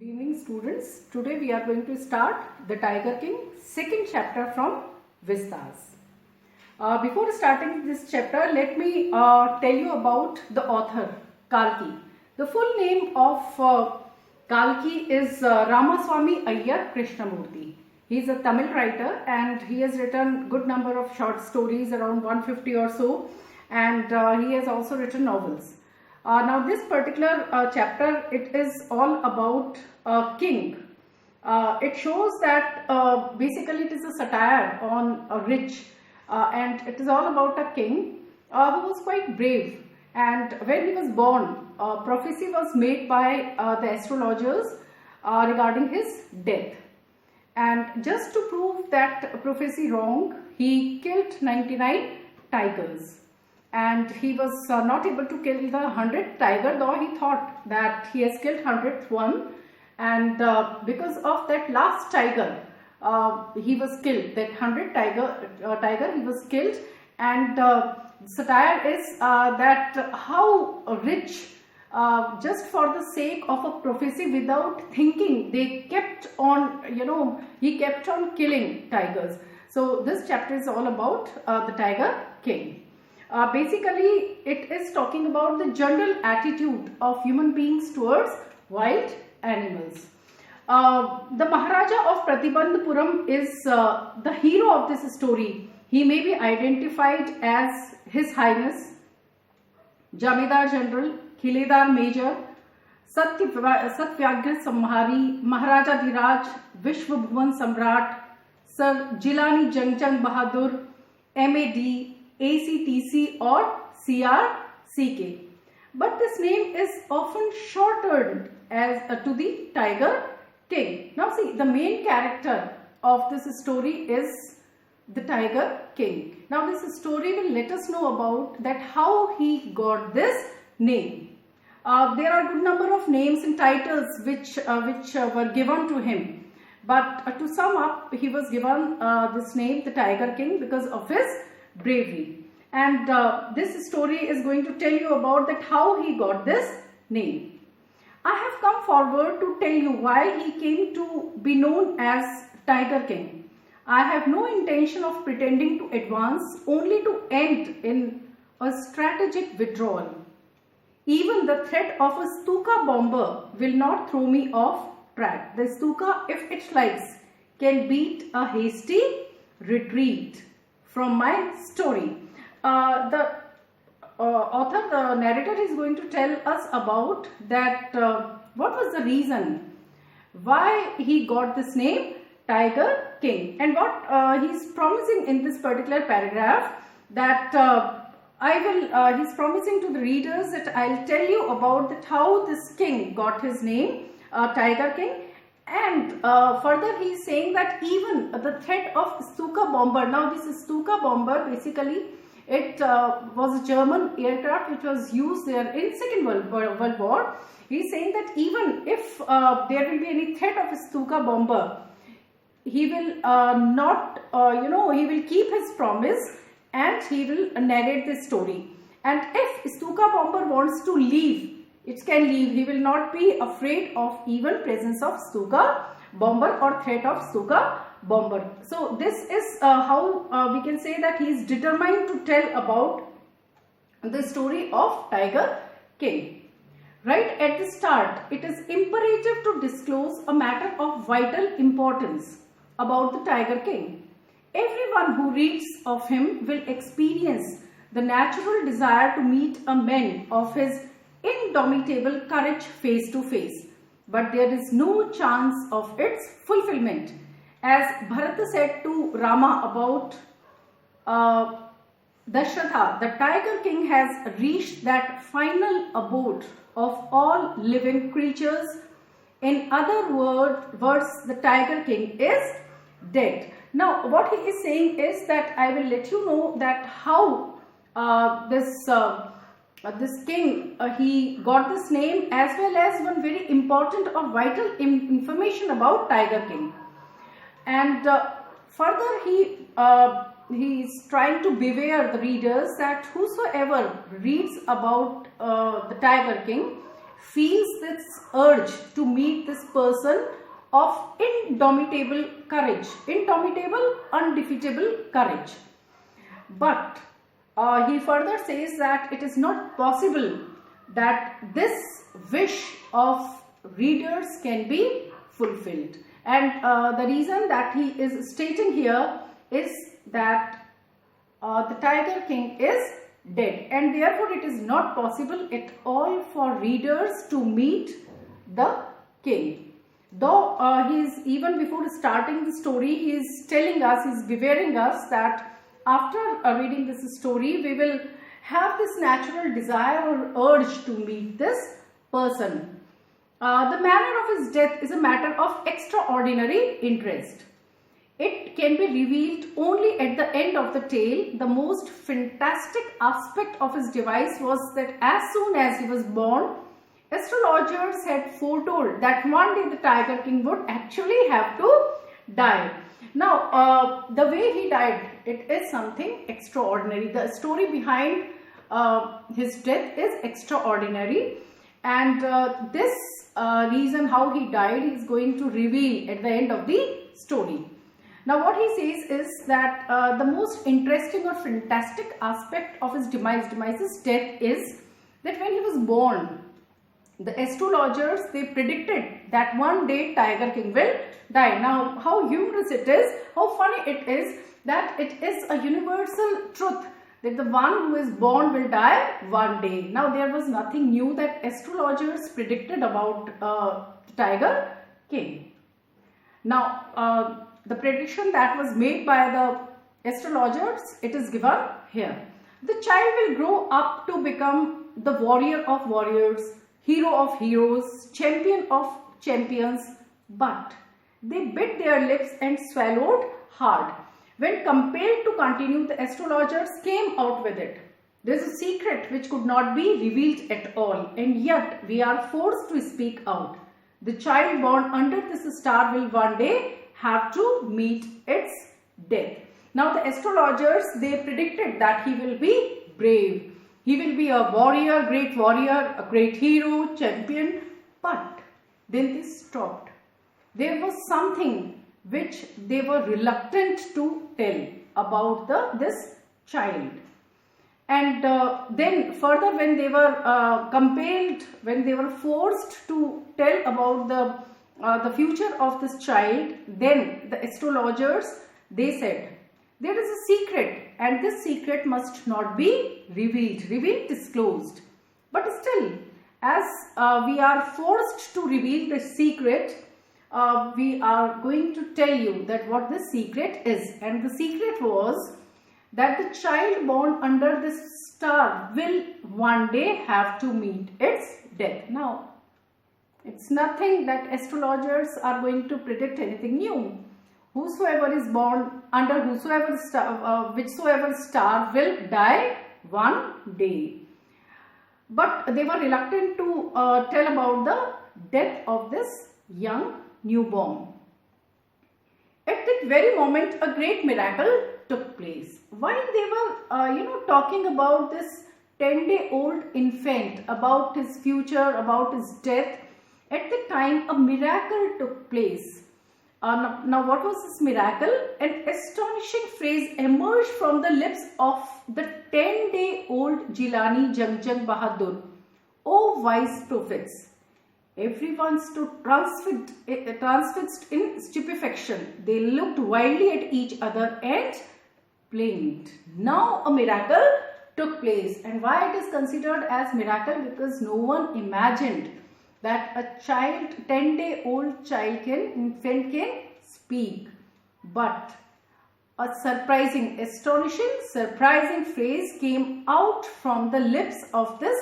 Good evening students. Today we are going to start the Tiger King second chapter from Vistas. Before starting this chapter, let me tell you about the author Kalki. The full name of Kalki is Ramaswamy Iyer Krishnamurthy. He is a Tamil writer and he has written good number of short stories, around 150 or so, and he has also written novels. Now this particular chapter, it is all about a king. It shows that basically it is a satire on a rich and it is all about a king who was quite brave, and when he was born, prophecy was made by the astrologers regarding his death, and just to prove that prophecy wrong, he killed 99 tigers. And he was not able to kill the 100th tiger, though he thought that he has killed 100th one. And because of that last tiger, he was killed. That 100th tiger, he was killed. And satire is that how rich, just for the sake of a prophecy, without thinking, they kept on, he kept on killing tigers. So this chapter is all about the Tiger King. Basically, it is talking about the general attitude of human beings towards wild animals. The Maharaja of Pratibandhapuram is the hero of this story. He may be identified as His Highness, Jamidar General, Khiledar Major, Satyavyagra Samhari, Maharaja Dhiraj, Vishwa Bhuvan Samrat, Sir Jilani Jangjang Bahadur, MAD, ACTC or CRCK. But this name is often shortened as to the Tiger King. Now see, the main character of this story is the Tiger King. Now this story will let us know about that how he got this name. There are a good number of names and titles which were given to him. But to sum up, he was given this name, the Tiger King, because of his bravery. And this story is going to tell you about that how he got this name. I have come forward to tell you why he came to be known as Tiger King. I have no intention of pretending to advance, only to end in a strategic withdrawal. Even the threat of a Stuka bomber will not throw me off track. The Stuka, if it likes, can beat a hasty retreat from my story. The author, the narrator, is going to tell us about that what was the reason why he got this name Tiger King, and what he's promising in this particular paragraph, that he's promising to the readers that I'll tell you about that how this king got his name Tiger King. And further he is saying that even the threat of Stuka bomber, now this Stuka bomber, basically it was a German aircraft which was used there in Second World War. He is saying that even if there will be any threat of a Stuka bomber, he will he will keep his promise and he will narrate this story. And if Stuka bomber wants to leave, it can leave. He will not be afraid of even presence of Stuka bomber or threat of Stuka bomber. So this is how we can say that he is determined to tell about the story of Tiger King. Right at the start, it is imperative to disclose a matter of vital importance about the Tiger King. Everyone who reads of him will experience the natural desire to meet a man of his indomitable courage face to face, but there is no chance of its fulfillment. As Bharata said to Rama about Dashratha, the Tiger King has reached that final abode of all living creatures. In other words, the Tiger King is dead. Now what he is saying is that I will let you know that how this king, he got this name, as well as one very important or vital information about Tiger King. And further he is trying to beware the readers that whosoever reads about the Tiger King feels this urge to meet this person of indomitable courage, indomitable, undefeatable courage. But he further says that it is not possible that this wish of readers can be fulfilled. And the reason that he is stating here is that the Tiger King is dead, and therefore it is not possible at all for readers to meet the king. Though he is, even before starting the story, he is telling us, he is bewailing us that after reading this story, we will have this natural desire or urge to meet this person. The manner of his death is a matter of extraordinary interest. It can be revealed only at the end of the tale. The most fantastic aspect of his device was that as soon as he was born, astrologers had foretold that one day the Tiger King would actually have to die. Now, the way he died, it is something extraordinary. The story behind his death is extraordinary, and this reason how he died is going to reveal at the end of the story. Now what he says is that the most interesting or fantastic aspect of his his death is that when he was born, the astrologers, they predicted that one day Tiger King will die. Now how humorous it is, how funny it is that it is a universal truth that the one who is born will die one day. Now there was nothing new that astrologers predicted about the Tiger King. Now the prediction that was made by the astrologers, it is given here. The child will grow up to become the warrior of warriors, hero of heroes, champion of champions, but they bit their lips and swallowed hard. When compelled to continue, the astrologers came out with it. There is a secret which could not be revealed at all, and yet we are forced to speak out. The child born under this star will one day have to meet its death. Now the astrologers, they predicted that he will be brave. He will be a warrior, a great hero, champion. But then they stopped. There was something which they were reluctant to tell about this child. And then further, when they were compelled, when they were forced to tell about the future of this child, then the astrologers, they said, there is a secret and this secret must not be revealed, disclosed. But still, as we are forced to reveal the secret, we are going to tell you that what this secret is. And the secret was that the child born under this star will one day have to meet its death. Now, it's nothing that astrologers are going to predict anything new. Whosoever is born under whichsoever star will die one day. But they were reluctant to tell about the death of this young newborn. At that very moment, a great miracle took place. While they were, talking about this 10-day-old infant, about his future, about his death, at the time a miracle took place. Now what was this miracle? An astonishing phrase emerged from the lips of the 10-day-old Jilani Jangjang Bahadur. O wise prophets! Everyone stood transfixed in stupefaction. They looked wildly at each other and blinked. Now a miracle took place. And why it is considered as miracle? Because no one imagined that a child, 10-day-old infant can speak. But a surprising phrase came out from the lips of this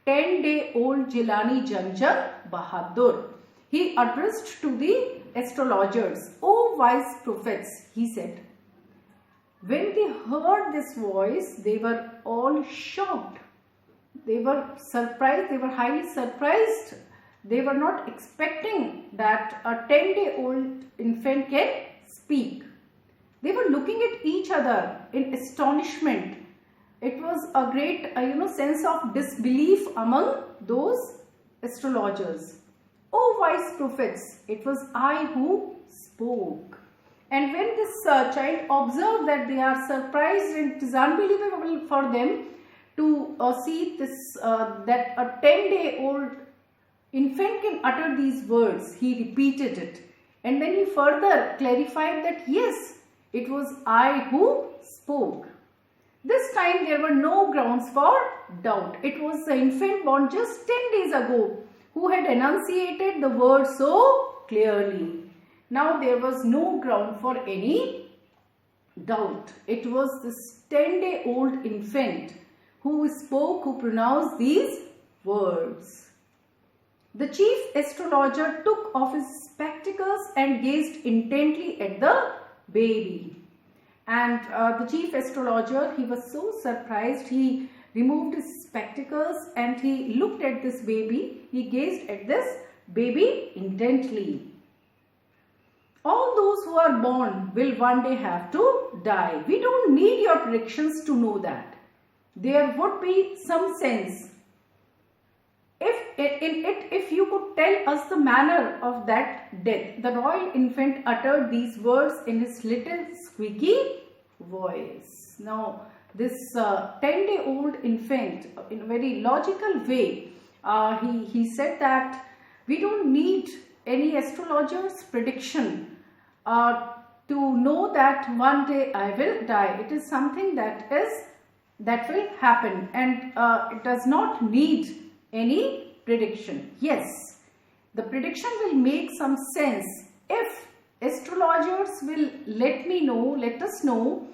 10-day-old Jilani Jangjang Bahadur. He addressed to the astrologers, O wise prophets, he said. When they heard this voice, they were all shocked. They were surprised, they were highly surprised. They were not expecting that a 10-day-old infant can speak. They were looking at each other in astonishment. It was a great, sense of disbelief among those astrologers, O wise prophets, it was I who spoke. And when this child observed that they are surprised, and it is unbelievable for them to see this, that a 10-day-old infant can utter these words, he repeated it. And then he further clarified that yes, it was I who spoke. This time there were no grounds for doubt. It was the infant born just 10 days ago who had enunciated the word so clearly. Now there was no ground for any doubt. It was this 10-day-old infant who spoke, who pronounced these words. The chief astrologer took off his spectacles and gazed intently at the baby. And the chief astrologer, he was so surprised, he removed his spectacles and he looked at this baby. He gazed at this baby intently. All those who are born will one day have to die. We don't need your predictions to know that. There would be some sense. If you could tell us the manner of that death. The royal infant uttered these words in his little squeaky voice. Now, this 10-day-old infant, in a very logical way, he said that we don't need any astrologer's prediction to know that one day I will die. It is something that will happen, and it does not need any prediction. Yes, the prediction will make some sense if astrologers will let us know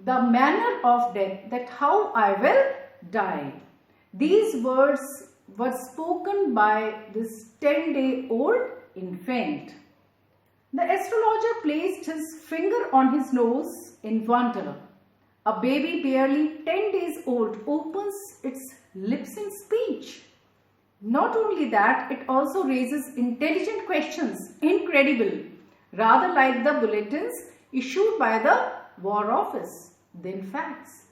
the manner of death, that how I will die. These words were spoken by this 10-day-old infant. The astrologer placed his finger on his nose in wonder. A baby barely 10 days old opens its lips in speech. Not only that, it also raises intelligent questions, incredible, rather like the bulletins issued by the War Office than facts.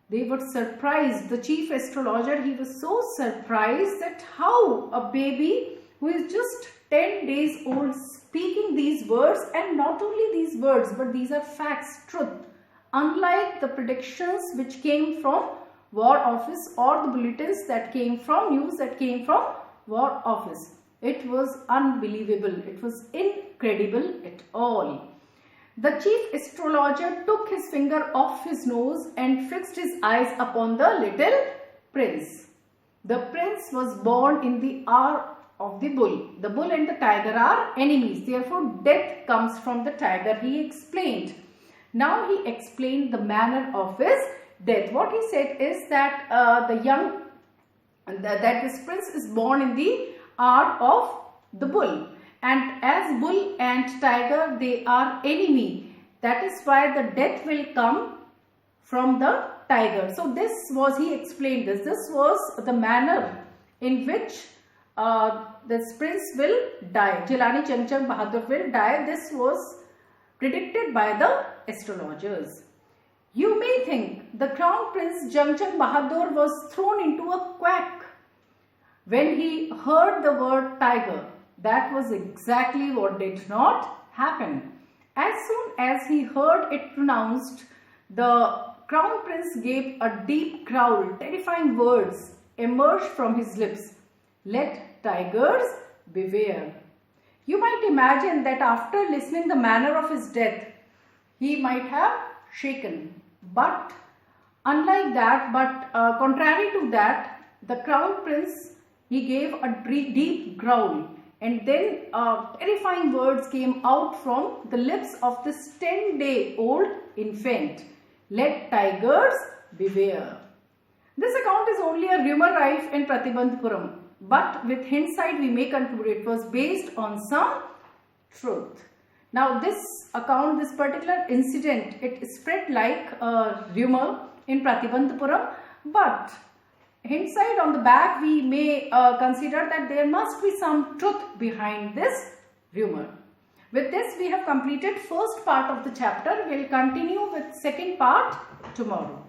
They were surprised. The chief astrologer, he was so surprised that how a baby who is just 10 days old speaking these words, and not only these words, but these are facts, truth, unlike the predictions which came from War Office or the bulletins that came from news that came from War Office. It was unbelievable. It was incredible at all. The chief astrologer took his finger off his nose and fixed his eyes upon the little prince. The prince was born in the hour of the bull. The bull and the tiger are enemies. Therefore, death comes from the tiger, he explained. Now he explained the manner of his death. What he said is that that this prince is born in the hour of the bull, and as bull and tiger, they are enemy. That is why the death will come from the tiger. So this was, he explained this. This was the manner in which this prince will die. Jilani Changchang Bahadur will die. This was predicted by the astrologers. You may think the crown prince Changchang Bahadur was thrown into a quack when he heard the word tiger. That was exactly what did not happen. As soon as he heard it pronounced, the crown prince gave a deep growl. Terrifying words emerged from his lips. Let tigers beware. You might imagine that after listening the manner of his death, he might have shaken. But unlike that, contrary to that, the crown prince, he gave a deep growl, and then terrifying words came out from the lips of this 10-day-old infant. Let tigers beware. This account is only a rumor rife in Pratibandhpuram, but with hindsight we may conclude it was based on some truth. Now this account, this particular incident, it spread like a rumor in Pratibandhpuram, but hindsight on the back we may consider that there must be some truth behind this rumor. With this we have completed first part of the chapter. We will continue with second part tomorrow.